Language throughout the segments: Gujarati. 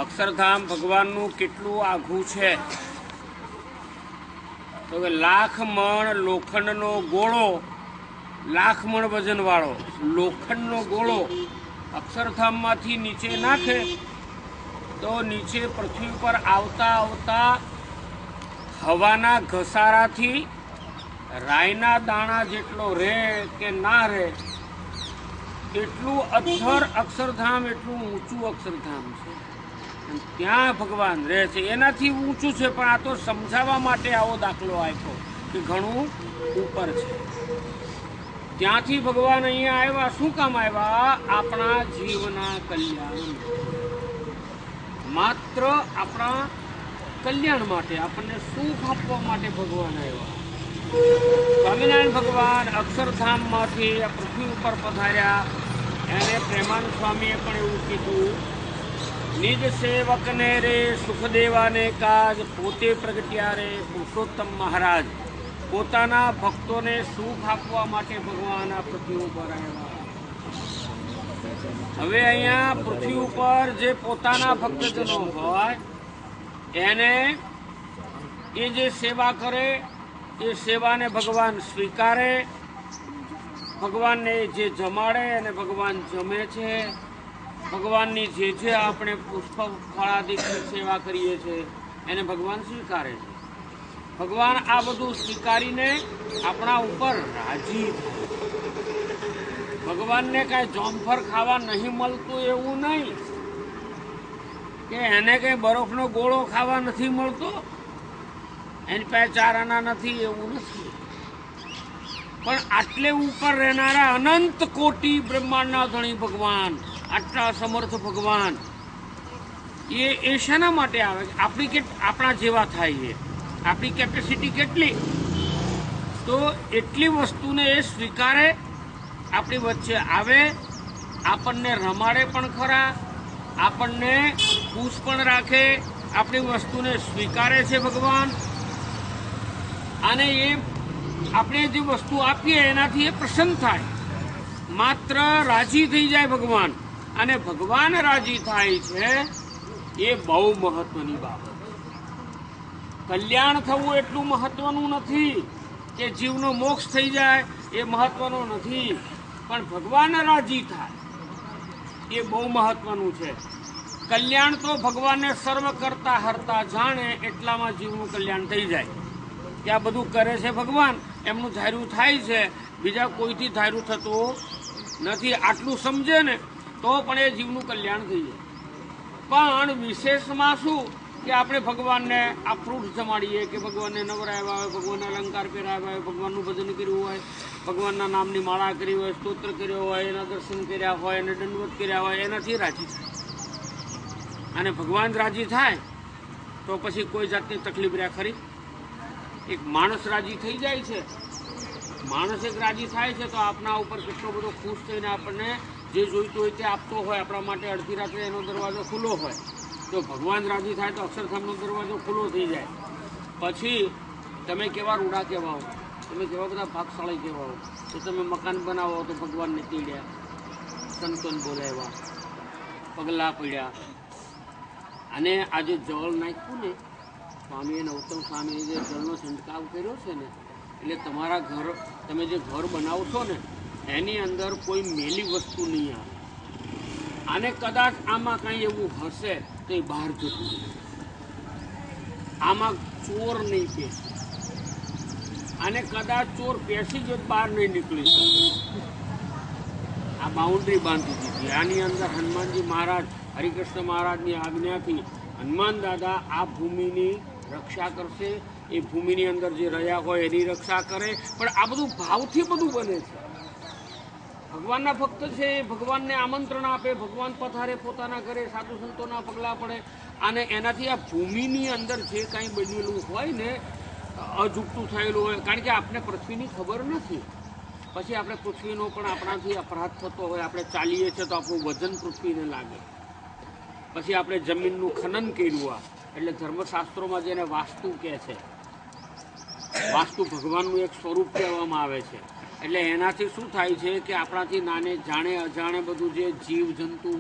અક્ષરધામ ભગવાનનું કેટલું આઘું છે તો કે લાખ મણ લોખંડનો ગોળો, લાખ મણ વજનવાળો લોખંડનો ગોળો અક્ષરધામમાંથી નીચે નાખે તો નીચે પૃથ્વી પર આવતા આવતા હવાના ઘસારાથી રાઈના દાણા જેટલો રહે કે ના રહે એટલું અધ્ધર અક્ષરધામ, એટલું ઊંચું અક્ષરધામ છે. ત્યાં ભગવાન રહે છે. એનાથી ઊંચું છે, પણ આ તો સમજાવવા માટે આવો દાખલો આપ્યો કે ઘણું ઉપર છે. ત્યાંથી ભગવાન અહીંયા આવ્યા. શું કામ આવ્યા? આપણા જીવના કલ્યાણ, માત્ર આપણા કલ્યાણ માટે, આપણને સુખ આપવા માટે ભગવાન આવ્યા. સ્વામિનારાયણ ભગવાન અક્ષરધામમાંથી આ પૃથ્વી ઉપર પધાર્યા. એને પ્રેમાનંદ સ્વામીએ પણ એવું કીધું, નિજ સેવકને રે સુખ દેવાને કાજ, પોતે પ્રગટ્યા રે પુરુષોત્તમ મહારાજ. પોતાના ભક્તોને સુખ આપવા માટે ભગવાન આ પૃથ્વી ઉપર આવ્યા. હવે અહીંયા પૃથ્વી ઉપર જે પોતાના ભક્તજનો હોય એને એ જે સેવા કરે એ સેવાને ભગવાન સ્વીકારે. ભગવાનને જે જમાડે અને ભગવાન જમે છે. ભગવાનની જે આપણે પુષ્પ ફળાદિકની સેવા કરીએ છીએ એને ભગવાન સ્વીકારે છે. ભગવાન આ બધું સ્વીકારીને આપણા ઉપર રાજી થાય. ભગવાનને કાંઈ જોમફર ખાવા નહીં મળતું એવું નહીં કે એને કંઈ બરફનો ગોળો ખાવા નથી મળતો, એની પાસે 4 આના નથી, એવું નથી. પણ આટલે ઉપર રહેનારા અનંત કોટી બ્રહ્માંડના ધણી ભગવાન, આટલા સમર્થ ભગવાન, એ શાના માટે આવે? આપણા જેવા થાય. આપણી કેપેસિટી કેટલી? તો એટલી વસ્તુને એ સ્વીકારે, આપણી વચ્ચે આવે, આપણને રમાડે પણ ખરા, આપણને ખુશ પણ રાખે, આપણી વસ્તુને સ્વીકારે છે ભગવાન. અને એ આપણે જે વસ્તુ આપીએ એનાથી એ પ્રસન્ન થાય, માત્ર રાજી થઈ જાય ભગવાન. અને ભગવાન રાજી થાય છે એ બહુ મહત્વની બાબત. કલ્યાણ થવું એટલું મહત્વનું નથી કે જીવનો મોક્ષ થઈ જાય, એ મહત્વનો નથી. પણ ભગવાન રાજી થાય એ બહુ મહત્વનું છે. કલ્યાણ તો ભગવાનને સર્વ કરતા હરતા જાણે એટલામાં જીવનું કલ્યાણ થઈ જાય. કે આ બધું કરે છે ભગવાન, એમનું ધાર્યું થાય છે, બીજા કોઈથી ધાર્યું થતું નથી. આટલું સમજે ને તો પણ એ જીવનું કલ્યાણ થઈ જાય. પણ વિશેષમાં શું કે આપણે ભગવાનને આ ફ્રૂટ જમાડીએ, કે ભગવાનને નવરાવ્યા હોય, ભગવાનને અલંકાર પહેરાવ્યા હોય, ભગવાનનું ભજન કર્યું હોય, ભગવાનના નામની માળા કરી હોય, સ્તોત્ર કર્યો હોય, એના દર્શન કર્યા હોય, એને દંડવત કર્યા હોય, એનાથી રાજી થાય. અને ભગવાન રાજી થાય તો પછી કોઈ જાતની તકલીફ રહ્યા ખરી? એક માણસ રાજી થઈ જાય છે, માણસ એક રાજી થાય છે તો આપણા ઉપર કેટલો બધો ખુશ થઈને આપણને જે જોઈતું હોય તે આપતો હોય. આપણા માટે અડધી રાત્રે એનો દરવાજો ખુલ્લો હોય. તો ભગવાન રાજી થાય તો અક્ષરધામનો દરવાજો ખુલ્લો થઈ જાય. પછી તમે કેવા રૂડા કહેવાઓ, તમે કેવા બધા ભાગશાળી કહેવાઓ. તો તમે મકાન બનાવો તો ભગવાનને તેડ્યા, સંતોન બોલાવ્યા, પગલાં પડ્યા. અને આજે જળ નાખ્યું ને સ્વામીએ, નવતમ સ્વામીએ જે જળનો છંટકાવ કર્યો છે ને, એટલે તમારા ઘર, તમે જે ઘર બનાવશો ને એની અંદર કોઈ મેલી વસ્તુ નહીં આવે. અને કદાચ આમાં કંઈ એવું હશે તો એ બહાર જતું નહીં. આમાં ચોર નહીં પેસે, અને કદાચ ચોર પેસી જ બહાર નહીં નીકળી શકે. આ બાઉન્ડ્રી બાંધી દીધી. આની અંદર હનુમાનજી મહારાજ, હરિકૃષ્ણ મહારાજની આજ્ઞાથી હનુમાન દાદા આ ભૂમિની રક્ષા કરશે. એ ભૂમિની અંદર જે રહ્યા હોય એની રક્ષા કરે. પણ આ બધું ભાવથી બધું બને છે. ભગવાનના ભક્ત છે, ભગવાનને આમંત્રણ આપે, ભગવાન પધારે પોતાના ઘરે, સાધુ સંતોના પગલાં પડે. અને એનાથી આ ભૂમિની અંદર જે કાંઈ બનેલું હોય ને, અજુગતું થયેલું હોય, કારણ કે આપણે પૃથ્વીની ખબર નથી. પછી આપણે પૃથ્વીનો પણ આપણાથી અપરાધ થતો હોય. આપણે ચાલીએ છીએ તો આપણું વજન પૃથ્વીને લાગે. પછી આપણે જમીનનું ખનન કર્યું, એટલે ધર્મશાસ્ત્રોમાં જેને વાસ્તુ કહે છે, વાસ્તુ ભગવાનનું એક સ્વરૂપ કહેવામાં આવે છે. એટલે એનાથી શું થાય છે કે આપણાથી નાને જાણે અજાણે બધું જે જીવ જંતુ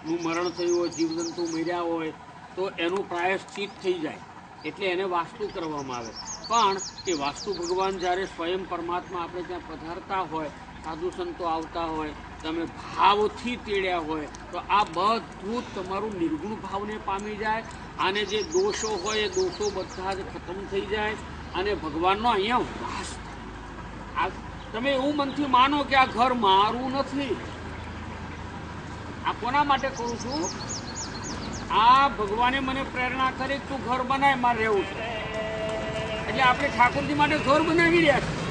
નું મરણ થયું હોય, જીવજંતુ મર્યા હોય તો એનું પ્રાયશ્ચિત થઈ જાય, એટલે એને વાસ્તુ કરવામાં આવે. પણ એ વાસ્તુ ભગવાન જ્યારે સ્વયં પરમાત્મા આપણે ત્યાં પધારતા હોય, સાધુ સંતો આવતા હોય, તમે ભાવથી તેડ્યા હોય તો આ બધું તમારું નિર્ગુણ ભાવને પામી જાય, અને જે દોષો હોય એ દોષો બધા જ ખતમ થઈ જાય, અને ભગવાનનો અહીંયા વાસ થાય. તમે એવું મનથી માનો કે આ ઘર મારું નથી. આ કોના માટે કરું છું? આ ભગવાને મને પ્રેરણા કરી તું ઘર બનાય, મારે રહેવું છે. એટલે આપણે ઠાકોરજી માટે ઘર બનાવી રહ્યા છીએ.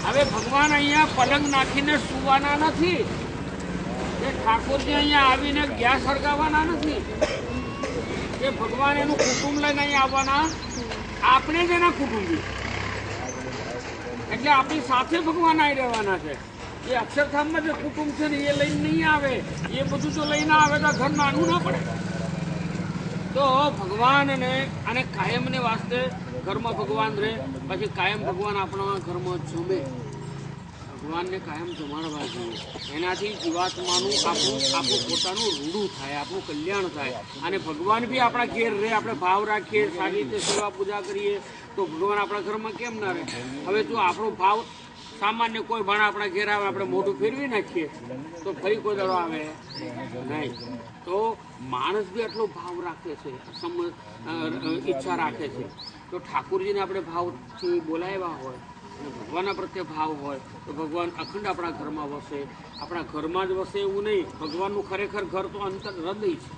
હવે ભગવાન અહીંયા પલંગ નાખીને સુવાના નથી, કે ઠાકોરજી અહીંયા આવીને ગેસ સળગાવવાના નથી, કે ભગવાન એનું કુટુંબ લઈને અહીંયા આવવાના, આપણે જ એના કુટુંબી. એટલે આપણી સાથે ભગવાન આવી રહેવાના છે. એ અક્ષરધામમાં જે કુટુંબ છે ને એ લઈને નહીં આવે, એ બધું જો લઈને આવે તો ઘર નાનું ના પડે. તો ભગવાનને અને કાયમને વાસ્તે ઘરમાં ભગવાન રહે, પછી કાયમ ભગવાન આપણા ઘરમાં જમે. ભગવાનને કાયમ જમાડવા જોઈએ. એનાથી જીવાત્માનું આપણું પોતાનું રૂડું થાય, આપણું કલ્યાણ થાય, અને ભગવાન બી આપણા ઘેર રહે. આપણે ભાવ રાખીએ, સારી રીતે સેવા પૂજા કરીએ તો ભગવાન આપણા ઘરમાં કેમ ના રહે? હવે જો આપણો ભાવ સામાન્ય કોઈ ભાણા આપણા ઘેર આવે, આપણે મોઢું ફેરવી નાખીએ તો ફરી કોઈ દડો આવે નહીં. તો માણસ બી આટલો ભાવ રાખે છે, ઈચ્છા રાખે છે. તો ઠાકોરજીને આપણે ભાવથી બોલાવ્યા હોય અને ભગવાનના પ્રત્યે ભાવ હોય તો ભગવાન અખંડ આપણા ઘરમાં વસે. આપણા ઘરમાં જ વસે એવું નહીં, ભગવાનનું ખરેખર ઘર તો અંતર હૃદય છે.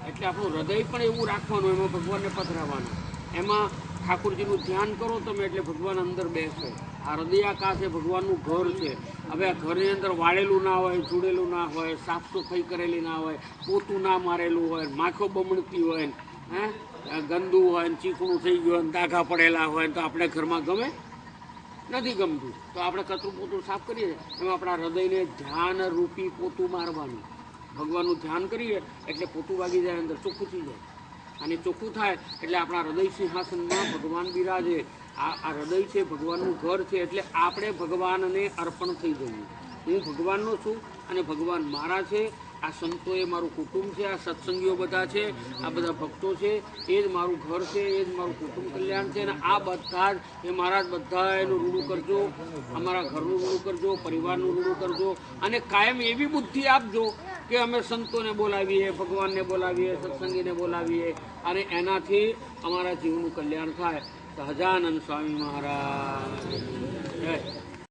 એટલે આપણું હૃદય પણ એવું રાખવાનું, એમાં ભગવાનને પધરાવવાનું, એમાં ઠાકોરજીનું ધ્યાન કરો તમે એટલે ભગવાન અંદર બેસે. આ હૃદયાકાશ એ ભગવાનનું ઘર છે. હવે આ ઘરની અંદર વાળેલું ના હોય, જોડેલું ના હોય, સાફ સફાઈ કરેલી ના હોય, પોતું ના મારેલું હોય, માખો બમણતી હોય, ગંદુ હોય, ચીકણું થઈ ગયું હોય, દાગા પડેલા હોય તો આપણે ઘરમાં ગમે નથી ગમતું. તો આપણે કચરું પોતું સાફ કરીએ, એમાં આપણા હૃદયને ધ્યાન રૂપી પોતું મારવાનું. ભગવાનનું ધ્યાન કરીએ એટલે પોતું વાગી જાય, અંદર ચોખ્ખું થઈ જાય. અને ચોખ્ખું થાય એટલે આપણા હૃદય સિંહાસનમાં ભગવાન બિરાજે. આ હૃદય છે ભગવાનનું ઘર છે, એટલે આપણે ભગવાનને અર્પણ થઈ જવું. હું ભગવાનનો છું અને ભગવાન મારા છે. આ સંતો એ મારું કુટુંબ છે, આ સત્સંગીઓ બધા છે, આ બધા ભક્તો છે, એ જ મારું ઘર છે, એ જ મારું કુટુંબ કલ્યાણ છે. અને આ બધા જ એ મારા જ બધા એનું રૂડું કરજો, અમારા ઘરનું રૂડું કરજો, પરિવારનું રૂડું કરજો, અને કાયમ એવી બુદ્ધિ આપજો કે અમે સંતોને બોલાવીએ, ભગવાનને બોલાવીએ, સત્સંગીને બોલાવીએ, અને એનાથી અમારા જીવનું કલ્યાણ થાય. સહજાનંદ સ્વામી મહારાજ જય.